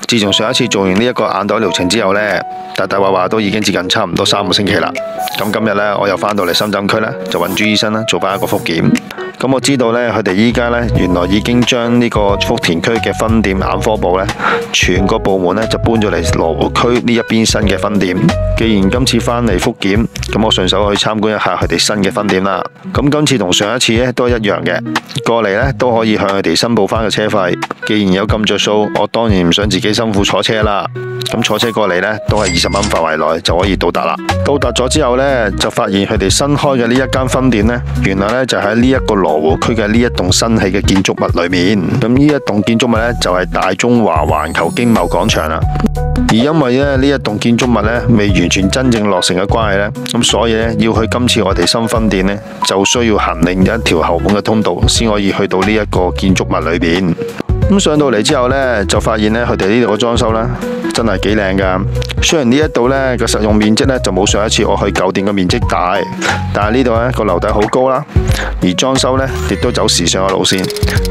自從上一次做完呢一個眼袋療程之後呢，大大話都已經接近差唔多3個星期啦。咁今日呢，我又返到嚟深圳區呢，就揾朱醫生啦，做翻一個復檢。咁我知道呢，佢哋依家呢，原來已經將呢個福田區嘅分店眼科部呢，全個部門呢就搬咗嚟羅湖區呢一邊新嘅分店。既然今次返嚟復檢，咁我順手去參觀一下佢哋新嘅分店啦。咁今次同上一次呢都係一樣嘅，過嚟呢都可以向佢哋申報翻個車費。既然有咁着數，我當然唔想自己辛苦坐車啦。咁坐車過嚟呢，都係20蚊範圍內就可以到達啦。到達咗之後呢，就發現佢哋新開嘅呢一間分店呢，原來呢就喺呢一個羅湖區嘅呢一棟新起嘅建築物裏面。咁呢一棟建築物呢，就係大中華環球經貿廣場啦。而因為呢一棟建築物呢，未完全真正落成嘅關係呢，咁所以呢，要去今次我哋新分店呢，就需要行另一條後門嘅通道，先可以去到呢一個建築物裏邊。咁上到嚟之後呢，就發現呢，佢哋呢度嘅裝修呢，真係幾靚噶。雖然呢一度呢個實用面積呢就冇上一次我去舊店嘅面積大，但係呢度呢個樓底好高啦，而裝修呢亦都走時尚嘅路線，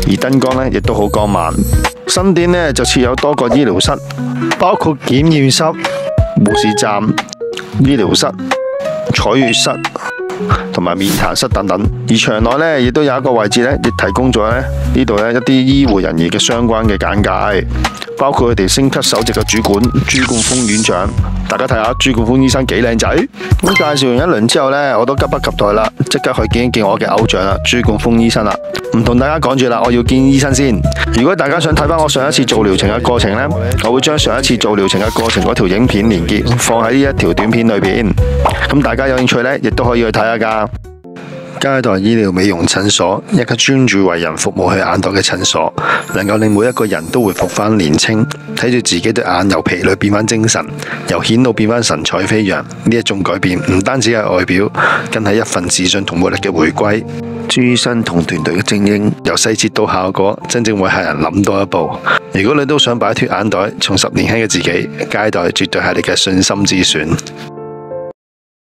而燈光呢亦都好光猛。新店呢就設有多個醫療室，包括檢驗室、護士站、醫療室、採血室同埋面談室等等，而場內呢亦都有一個位置呢，亦提供咗呢度呢一啲醫護人員嘅相關嘅簡介，包括佢哋升級首席嘅主管朱冠峰院長。大家睇下朱冠峰醫生幾靚仔。咁介紹完一輪之後呢，我都急不及待啦，即刻去見一見我嘅偶像啦，朱冠峰醫生啦。唔同大家講住啦，我要見醫生先。如果大家想睇翻我上一次做療程嘅過程呢，我會將上一次做療程嘅過程嗰條影片連結放喺呢一條短片裏邊。咁大家有興趣呢，亦都可以去睇下噶。佳代醫療美容診所，一間專注為人服務去眼袋嘅診所，能夠令每一個人都回復翻年輕，睇住自己對眼由疲累變翻精神，由顯老變翻神采飛揚。呢一種改變唔單止係外表，更係一份自信同活力嘅回歸。朱醫生同團隊嘅精英，由細節到效果，真正為客人諗多一步。如果你都想擺脫眼袋，重拾年輕嘅自己，佳代絕對係你嘅信心之選。